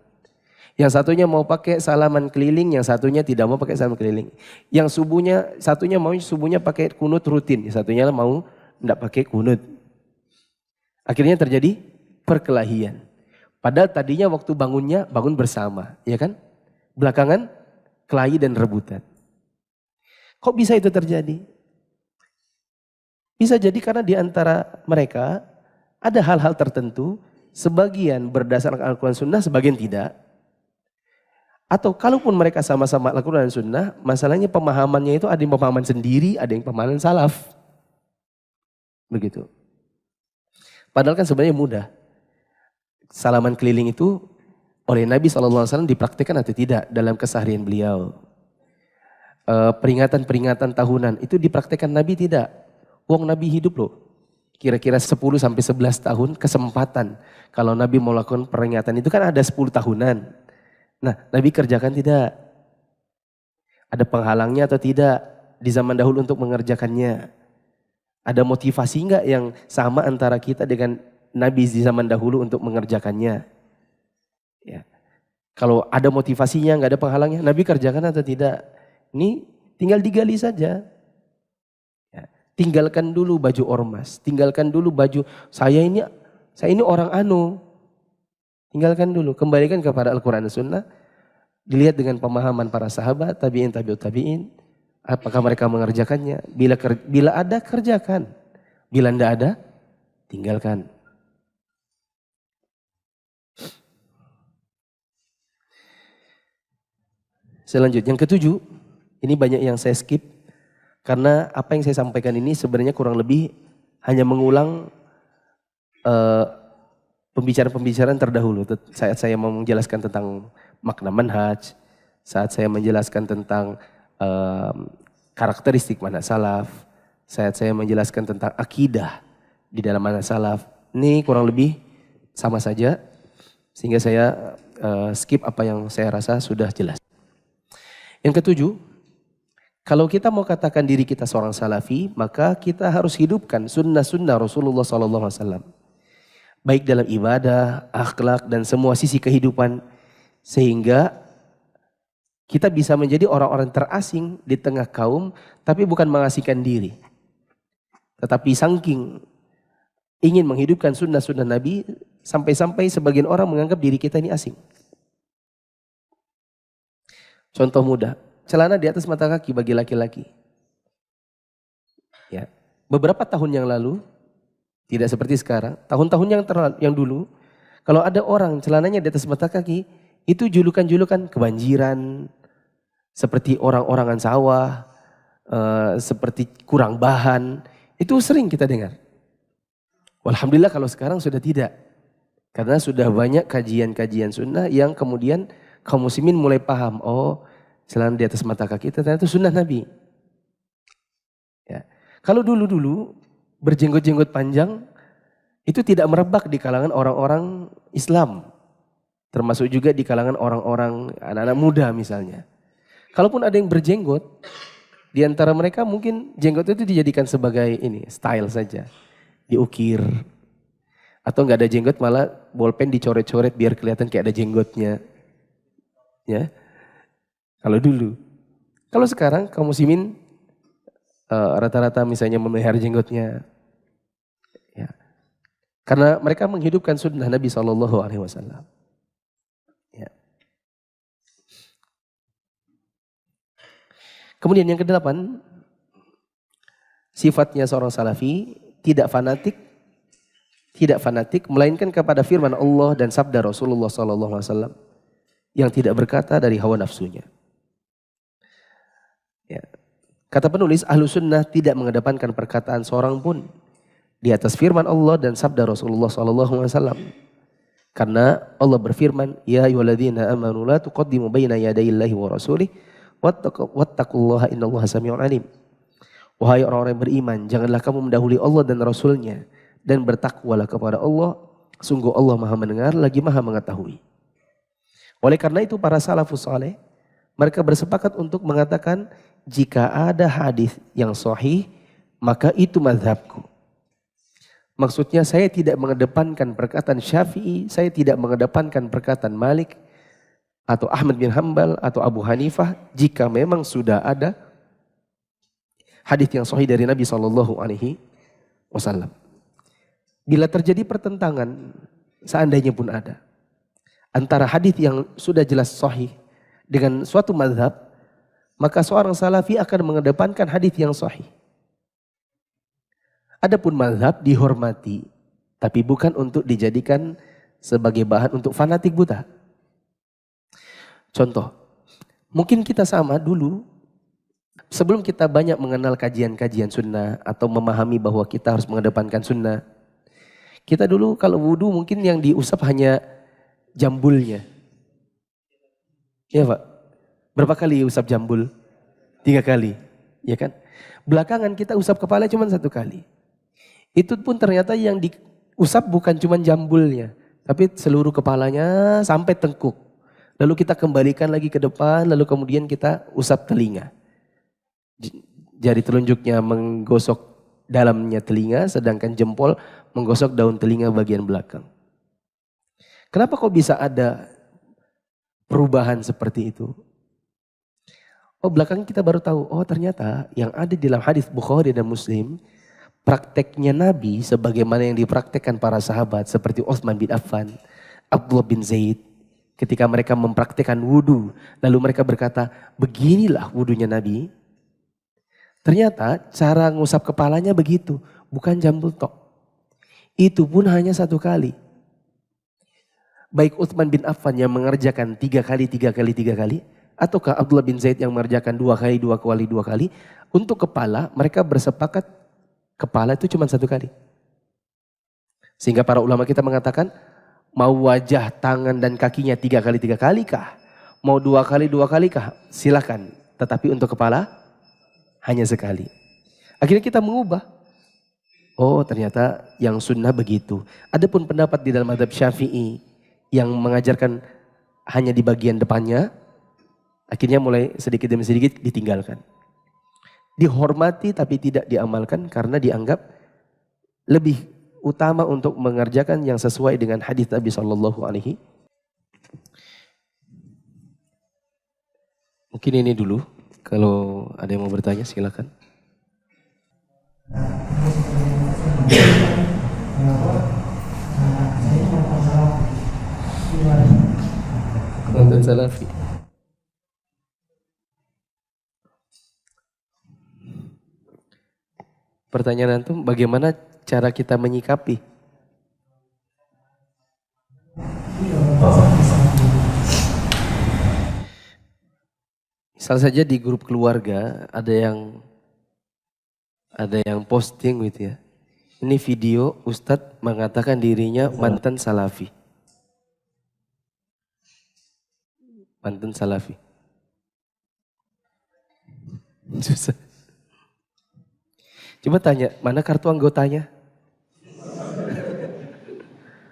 S1: Yang satunya mau pakai salaman keliling, yang satunya tidak mau pakai salaman keliling. Yang subuhnya, satunya mau subuhnya pakai kunut rutin, yang satunya mau tidak pakai kunut. Akhirnya terjadi perkelahian. Padahal tadinya waktu bangunnya, bangun bersama, ya kan? Belakangan kelahi dan rebutan. Kok bisa itu terjadi? Bisa jadi karena di antara mereka ada hal-hal tertentu, sebagian berdasarkan Al-Quran Sunnah, sebagian tidak. Atau kalaupun mereka sama-sama Al-Quran dan Sunnah, masalahnya pemahamannya itu ada yang pemahaman sendiri, ada yang pemahaman salaf. Begitu. Padahal kan sebenarnya mudah. Salaman keliling itu oleh Nabi SAW dipraktikkan atau tidak dalam keseharian beliau. Peringatan-peringatan tahunan itu dipraktikkan Nabi tidak. Wong Nabi hidup loh. Kira-kira 10 sampai 11 tahun kesempatan. Kalau Nabi mau lakukan peringatan itu kan ada 10 tahunan. Nah, Nabi kerjakan tidak? Ada penghalangnya atau tidak di zaman dahulu untuk mengerjakannya? Ada motivasi enggak yang sama antara kita dengan Nabi di zaman dahulu untuk mengerjakannya? Ya. Kalau ada motivasinya, enggak ada penghalangnya, Nabi kerjakan atau tidak? Ini tinggal digali saja. Ya. Tinggalkan dulu baju ormas, tinggalkan dulu baju saya ini orang anu. Tinggalkan dulu, kembalikan kepada Al-Quran dan Sunnah. Dilihat dengan pemahaman para sahabat, tabi'in, tabi'ut tabi'in. Apakah mereka mengerjakannya? Bila ada, kerjakan. Bila tidak ada, tinggalkan. Selanjutnya, yang ketujuh. Ini banyak yang saya skip. Karena apa yang saya sampaikan ini sebenarnya kurang lebih hanya mengulang pembicaraan-pembicaraan terdahulu. Saat saya mau menjelaskan tentang makna manhaj, saat saya menjelaskan tentang karakteristik manhaj salaf, saat saya menjelaskan tentang akidah di dalam manhaj salaf. Ini kurang lebih sama saja, sehingga saya skip apa yang saya rasa sudah jelas. Yang ketujuh, kalau kita mau katakan diri kita seorang salafi, maka kita harus hidupkan sunnah-sunnah Rasulullah SAW. Baik dalam ibadah, akhlak, dan semua sisi kehidupan. Sehingga kita bisa menjadi orang-orang terasing di tengah kaum, tapi bukan mengasingkan diri. Tetapi saking ingin menghidupkan sunnah-sunnah Nabi, sampai-sampai sebagian orang menganggap diri kita ini asing. Contoh mudah, celana di atas mata kaki bagi laki-laki. Ya, beberapa tahun yang lalu, tidak seperti sekarang. Tahun-tahun yang dulu, kalau ada orang celananya di atas mata kaki, itu julukan-julukan kebanjiran, seperti orang-orangan sawah, seperti kurang bahan. Itu sering kita dengar. Alhamdulillah kalau sekarang sudah tidak. Karena sudah banyak kajian-kajian sunnah yang kemudian kaum muslimin mulai paham. Oh, celana di atas mata kaki ternyata itu sunnah Nabi. Ya. Kalau dulu-dulu berjenggot-jenggot panjang, itu tidak merebak di kalangan orang-orang Islam. Termasuk juga di kalangan orang-orang anak-anak muda misalnya. Kalaupun ada yang berjenggot, di antara mereka mungkin jenggot itu dijadikan sebagai ini, style saja. Diukir. Atau enggak ada jenggot malah bolpen dicoret-coret biar kelihatan kayak ada jenggotnya. Ya. Kalau dulu. Kalau sekarang kaum muslimin rata-rata misalnya memelihara jenggotnya. Ya. Karena mereka menghidupkan sunnah Nabi SAW. Ya. Kemudian yang kedelapan, sifatnya seorang salafi tidak fanatik, melainkan kepada firman Allah dan sabda Rasulullah SAW yang tidak berkata dari hawa nafsunya. Ya. Kata penulis, ahlu sunnah tidak mengedepankan perkataan seorang pun di atas firman Allah dan sabda Rasulullah SAW. Karena Allah berfirman, ya ayyuhalladzina amanu la tuqaddimu baina yadayillahi wa rasulih wattaqullaha innallaha samii'un alim. Wahai orang-orang yang beriman, janganlah kamu mendahului Allah dan Rasulnya, dan bertakwalah kepada Allah, sungguh Allah maha mendengar lagi maha mengetahui. Oleh karena itu para salafus saleh, mereka bersepakat untuk mengatakan, jika ada hadis yang sahih, maka itu mazhabku. Maksudnya saya tidak mengedepankan perkataan Syafi'i, saya tidak mengedepankan perkataan Malik, atau Ahmad bin Hanbal, atau Abu Hanifah, jika memang sudah ada hadis yang sahih dari Nabi SAW. Bila terjadi pertentangan, seandainya pun ada, antara hadis yang sudah jelas sahih dengan suatu mazhab, maka seorang salafi akan mengedepankan hadis yang sahih. Adapun mazhab dihormati, tapi bukan untuk dijadikan sebagai bahan untuk fanatik buta. Contoh, mungkin kita sama dulu, sebelum kita banyak mengenal kajian-kajian sunnah atau memahami bahwa kita harus mengedepankan sunnah, kita dulu kalau wudu mungkin yang diusap hanya jambulnya. Ya Pak, berapa kali usap jambul? 3 kali, ya kan? Belakangan kita usap kepala cuma 1 kali. Itu pun ternyata yang diusap bukan cuma jambulnya, tapi seluruh kepalanya sampai tengkuk. Lalu kita kembalikan lagi ke depan, lalu kemudian kita usap telinga. Jari telunjuknya menggosok dalamnya telinga, sedangkan jempol menggosok daun telinga bagian belakang. Kenapa kok bisa ada perubahan seperti itu? Oh, belakangan kita baru tahu, oh ternyata yang ada di dalam hadis Bukhari dan Muslim, prakteknya Nabi sebagaimana yang dipraktekkan para sahabat seperti Utsman bin Affan, Abdullah bin Zaid, ketika mereka mempraktekkan wudu, lalu mereka berkata, beginilah wudunya Nabi. Ternyata cara ngusap kepalanya begitu, bukan jambul tok. Itu pun hanya 1 kali. Baik Utsman bin Affan yang mengerjakan 3 kali, ataukah Abdullah bin Zaid yang mengerjakan 2 kali, 2 kali. Untuk kepala mereka bersepakat kepala itu cuma 1 kali. Sehingga para ulama kita mengatakan, mau wajah, tangan dan kakinya 3 kali kah? Mau 2 kali kah? Silakan. Tetapi untuk kepala hanya sekali. Akhirnya kita mengubah. Oh ternyata yang sunnah begitu. Adapun pendapat di dalam mazhab Syafi'i yang mengajarkan hanya di bagian depannya, akhirnya mulai sedikit demi sedikit ditinggalkan. Dihormati tapi tidak diamalkan karena dianggap lebih utama untuk mengerjakan yang sesuai dengan hadis Nabi SAW. Mungkin ini dulu, kalau ada yang mau bertanya silakan. Mantan salafi. Pertanyaan itu bagaimana cara kita menyikapi? Misal saja di grup keluarga ada yang posting gitu ya. Ini video Ustadz mengatakan dirinya mantan salafi. Mantan salafi. Susah. Coba tanya, mana kartu anggotanya?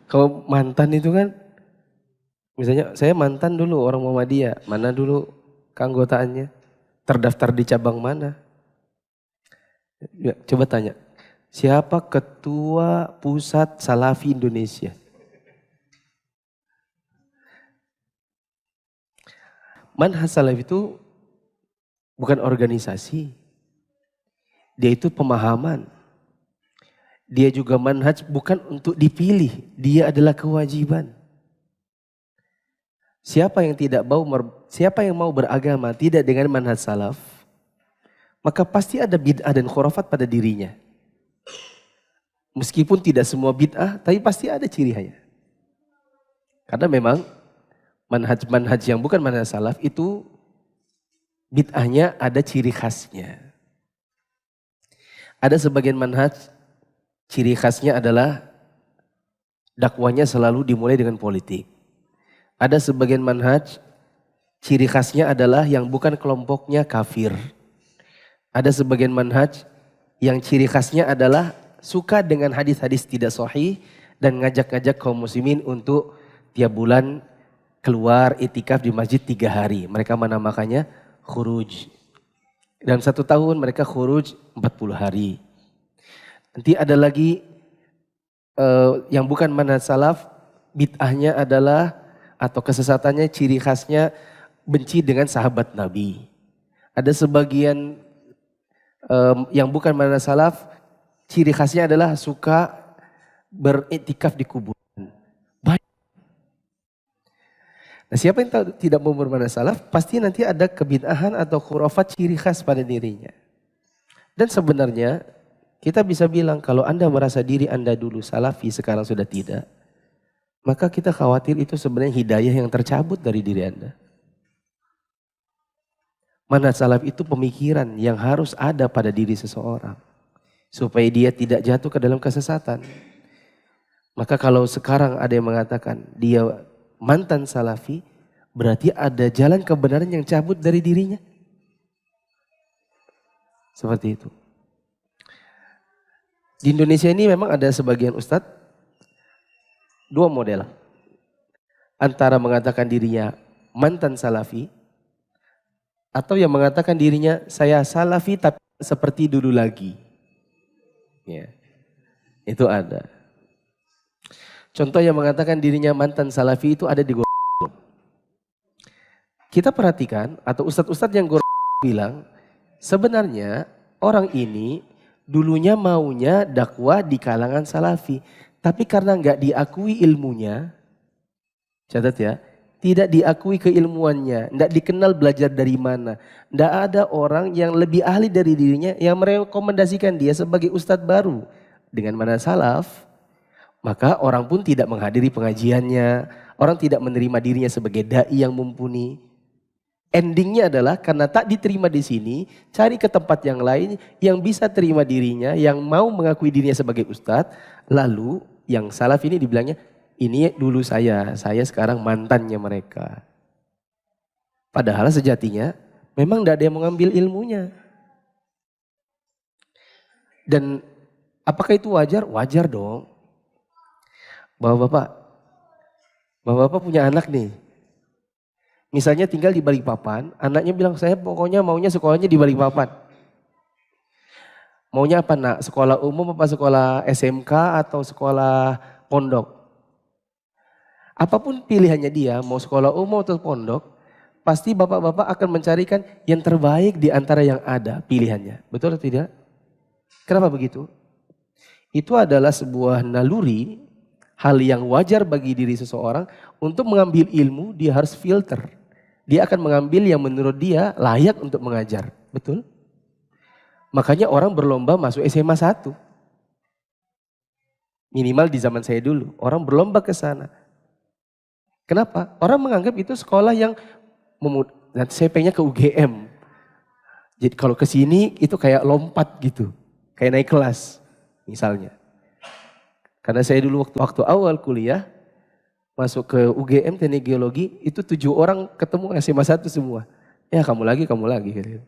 S1: Kalau mantan itu kan, misalnya saya mantan dulu orang Muhammadiyah, mana dulu keanggotaannya? Terdaftar di cabang mana? Ya, coba tanya, siapa ketua pusat Salafi Indonesia? Manhaj Salaf itu bukan organisasi. Dia itu pemahaman. Dia juga manhaj bukan untuk dipilih. Dia adalah kewajiban. Siapa yang mau beragama tidak dengan manhaj salaf, maka pasti ada bid'ah dan khurafat pada dirinya. Meskipun tidak semua bid'ah, tapi pasti ada ciri khasnya. Karena memang manhaj yang bukan manhaj salaf itu bid'ahnya ada ciri khasnya. Ada sebagian manhaj, ciri khasnya adalah dakwanya selalu dimulai dengan politik. Ada sebagian manhaj, ciri khasnya adalah yang bukan kelompoknya kafir. Ada sebagian manhaj yang ciri khasnya adalah suka dengan hadis-hadis tidak sahih dan ngajak-ngajak kaum muslimin untuk tiap bulan keluar itikaf di masjid 3 hari. Mereka menamakannya khuruj. Dalam 1 tahun mereka khuruj 40 hari. Nanti ada lagi yang bukan manhaj salaf, bid'ahnya adalah atau kesesatannya ciri khasnya benci dengan sahabat Nabi. Ada sebagian yang bukan manhaj salaf, ciri khasnya adalah suka beriktikaf di kuburan. Nah, siapa yang tidak mau bermanhaj salaf, pasti nanti ada kebid'ahan atau khurafat ciri khas pada dirinya. Dan sebenarnya kita bisa bilang kalau Anda merasa diri Anda dulu salafi, sekarang sudah tidak, maka kita khawatir itu sebenarnya hidayah yang tercabut dari diri Anda. Manhaj salaf itu pemikiran yang harus ada pada diri seseorang supaya dia tidak jatuh ke dalam kesesatan. Maka kalau sekarang ada yang mengatakan dia mantan salafi, berarti ada jalan kebenaran yang cabut dari dirinya. Seperti itu. Di Indonesia ini memang ada sebagian ustadz, 2 model. Antara mengatakan dirinya mantan salafi, atau yang mengatakan dirinya saya salafi tapi seperti dulu lagi. Ya, itu ada. Contoh yang mengatakan dirinya mantan salafi itu ada di Gorontalo. Kita perhatikan atau ustadz-ustadz yang bilang sebenarnya orang ini dulunya maunya dakwah di kalangan salafi, tapi karena nggak diakui ilmunya, catat ya, tidak diakui keilmuannya, nggak dikenal belajar dari mana, nggak ada orang yang lebih ahli dari dirinya yang merekomendasikan dia sebagai ustadz baru dengan manhaj salaf. Maka orang pun tidak menghadiri pengajiannya, orang tidak menerima dirinya sebagai dai yang mumpuni. Endingnya adalah karena tak diterima di sini, cari ke tempat yang lain yang bisa terima dirinya, yang mau mengakui dirinya sebagai ustadz. Lalu yang salaf ini dibilangnya, ini dulu saya sekarang mantannya mereka. Padahal sejatinya memang tidak ada yang mengambil ilmunya. Dan apakah itu wajar? Wajar dong. Bapak-bapak punya anak nih. Misalnya tinggal di Balikpapan, anaknya bilang saya pokoknya maunya sekolahnya di Balikpapan. Maunya apa nak? Sekolah umum apa sekolah SMK atau sekolah pondok? Apapun pilihannya dia, mau sekolah umum atau pondok, pasti bapak-bapak akan mencarikan yang terbaik di antara yang ada pilihannya. Betul atau tidak? Kenapa begitu? Itu adalah sebuah naluri, hal yang wajar bagi diri seseorang. Untuk mengambil ilmu dia harus filter. Dia akan mengambil yang menurut dia layak untuk mengajar. Betul? Makanya orang berlomba masuk SMA 1. Minimal di zaman saya dulu. Orang berlomba ke sana. Kenapa? Orang menganggap itu sekolah yang nanti saya pengennya ke UGM. Jadi kalau ke sini itu kayak lompat gitu. Kayak naik kelas misalnya. Karena saya dulu waktu awal kuliah, masuk ke UGM Teknik Geologi, itu 7 orang ketemu SMA 1 semua. Ya kamu lagi. Gitu.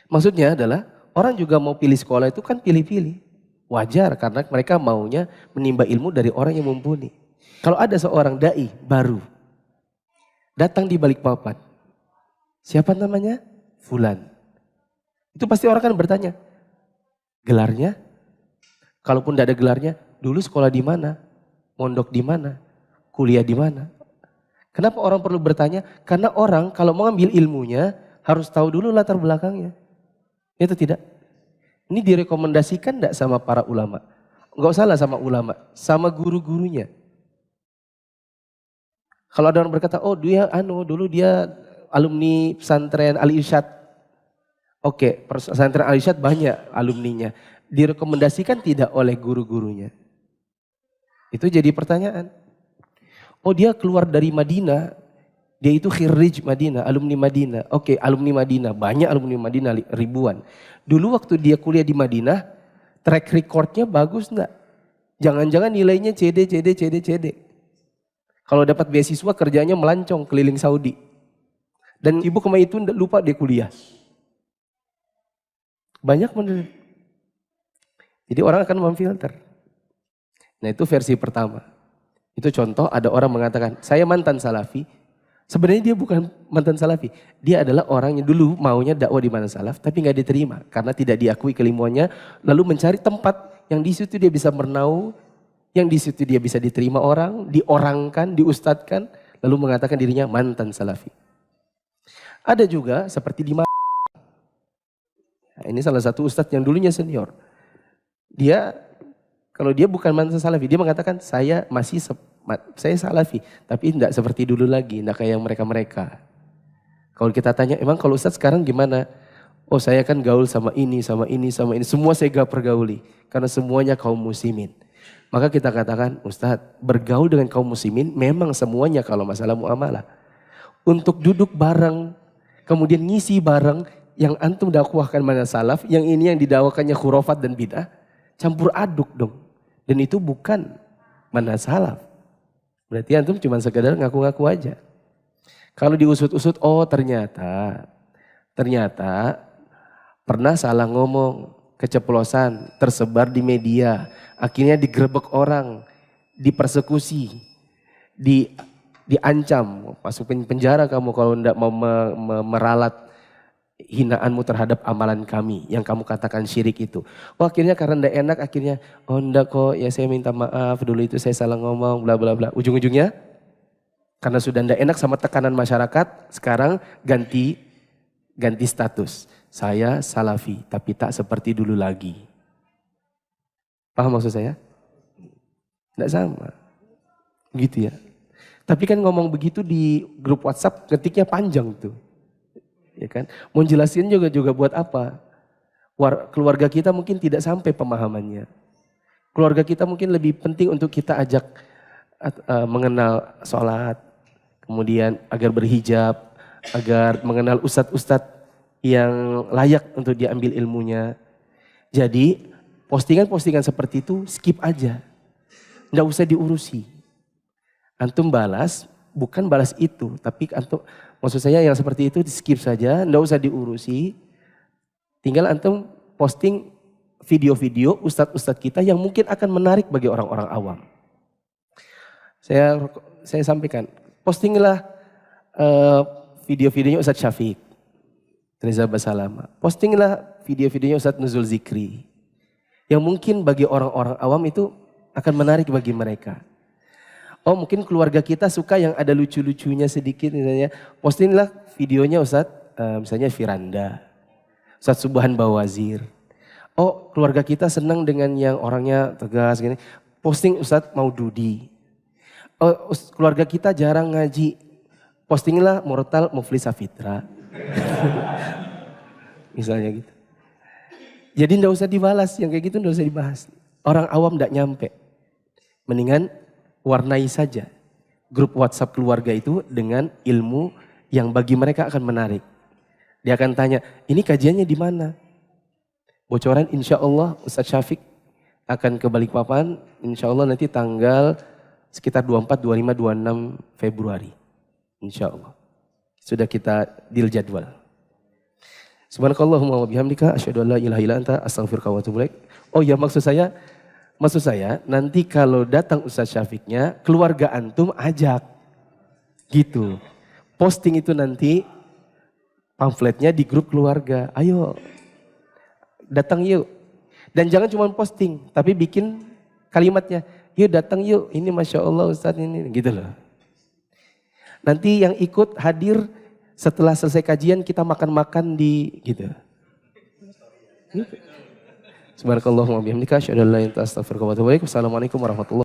S1: Maksudnya adalah orang juga mau pilih sekolah itu kan pilih-pilih. Wajar karena mereka maunya menimba ilmu dari orang yang mumpuni. Kalau ada seorang dai baru, datang di Balikpapan, siapa namanya? Fulan. Itu pasti orang kan bertanya, gelarnya? Kalaupun tidak ada gelarnya, dulu sekolah di mana? Mondok di mana? Kuliah di mana? Kenapa orang perlu bertanya? Karena orang kalau mau ambil ilmunya harus tahu dulu latar belakangnya. Itu tidak? Ini direkomendasikan tidak sama para ulama? Enggak salah sama ulama, sama guru-gurunya. Kalau ada orang berkata, oh dia dulu dia alumni pesantren Al-Irsyad. Oke, pesantren Al-Irsyad banyak alumninya. Direkomendasikan tidak oleh guru-gurunya? Itu jadi pertanyaan. Oh dia keluar dari Madinah, dia itu khirij Madinah, alumni Madinah. Oke, alumni Madinah, banyak alumni Madinah ribuan. Dulu waktu dia kuliah di Madinah, track recordnya bagus enggak? Jangan-jangan nilainya CD. Kalau dapat beasiswa kerjanya melancong keliling Saudi. Dan sibuk sama itu lupa dia kuliah. Banyak bener. Jadi orang akan memfilter. Nah itu versi pertama. Itu contoh ada orang mengatakan, saya mantan salafi. Sebenarnya dia bukan mantan salafi. Dia adalah orang yang dulu maunya dakwah di mantan salaf, tapi nggak diterima. Karena tidak diakui keilmuannya, lalu mencari tempat yang di situ dia bisa bernaung, yang di situ dia bisa diterima orang, diorangkan, diustadkan, lalu mengatakan dirinya mantan salafi. Ada juga seperti di nah, ini salah satu ustadz yang dulunya senior. Dia, kalau dia bukan mantan salafi, dia mengatakan saya salafi, tapi tidak seperti dulu lagi, tidak kayak mereka-mereka. Kalau kita tanya, emang kalau ustadz sekarang gimana? Oh saya kan gaul sama ini, semua saya gak pergauli, karena semuanya kaum muslimin. Maka kita katakan, Ustadz, bergaul dengan kaum muslimin memang semuanya kalau masalah muamalah. Untuk duduk bareng, kemudian ngisi bareng, yang antum dakwahkan mana salaf, yang ini yang didakwakannya khurafat dan bid'ah, campur aduk dong. Dan itu bukan mana salaf. Berarti antum cuma sekedar ngaku-ngaku aja. Kalau diusut-usut, oh ternyata pernah salah ngomong, keceplosan, tersebar di media, akhirnya digerebek orang, dipersekusi, diancam, masuk penjara kamu kalau tidak mau meralat hinaanmu terhadap amalan kami yang kamu katakan syirik itu. Oh akhirnya karena tidak enak, akhirnya oh enggak kok, ya saya minta maaf, dulu itu saya salah ngomong, bla bla bla. Ujung-ujungnya karena sudah tidak enak sama tekanan masyarakat, sekarang ganti status. Saya salafi, tapi tak seperti dulu lagi. Paham maksud saya? Tidak sama. Gitu ya. Tapi kan ngomong begitu di grup WhatsApp ketiknya panjang tuh. Ya kan? Mau jelasin juga buat apa? Keluarga kita mungkin tidak sampai pemahamannya. Keluarga kita mungkin lebih penting untuk kita ajak mengenal sholat, kemudian agar berhijab, agar mengenal ustadz-ustadz yang layak untuk diambil ilmunya. Jadi postingan-postingan seperti itu skip aja. Nggak usah diurusi. Antum balas, bukan balas itu, tapi antum, maksud saya yang seperti itu di skip saja, nggak usah diurusi. Tinggal antum posting video-video ustadz-ustadz kita yang mungkin akan menarik bagi orang-orang awam. Saya sampaikan, postinglah video-videonya Ustadz Syafiq, Reza Basalama. Postinglah video-videonya Ustadz Nuzul Zikri. Yang mungkin bagi orang-orang awam itu akan menarik bagi mereka. Oh mungkin keluarga kita suka yang ada lucu-lucunya sedikit misalnya. Postinglah videonya Ustadz misalnya Firanda, Ustadz Subhan Bawazir. Oh keluarga kita senang dengan yang orangnya tegas gini. Posting Ustadz Maududi. Oh keluarga kita jarang ngaji. Postinglah Murtal Muflis Safitra. Misalnya gitu. Jadi ndak usah dibalas, yang kayak gitu ndak usah dibahas. Orang awam ndak nyampe. Mendingan warnai saja grup WhatsApp keluarga itu dengan ilmu yang bagi mereka akan menarik. Dia akan tanya, ini kajiannya di mana? Bocoran insya Allah Ustadz Syafiq akan ke Balikpapan, insya Allah nanti tanggal sekitar 24, 25, 26 Februari. Insya Allah. Sudah kita deal jadwal. Subhanakallahumma wa bihamdika asyhadu an la ilaha illa anta astaghfiruka wa atubu ilaik. Oh ya maksud saya nanti kalau datang Ustadz Syafiqnya, keluarga antum ajak. Gitu. Posting itu nanti pamfletnya di grup keluarga. Ayo datang yuk. Dan jangan cuma posting, tapi bikin kalimatnya. Yuk datang yuk, ini Masya Allah Ustadz ini. Gitu loh. Nanti yang ikut hadir setelah selesai kajian kita makan-makan di gitu. Subhanakallahumma wa bihamdika asyhadu an la ilaha illa anta astaghfiruka wa atubu ilaik. Wassalamualaikum warahmatullahi wabarakatuh.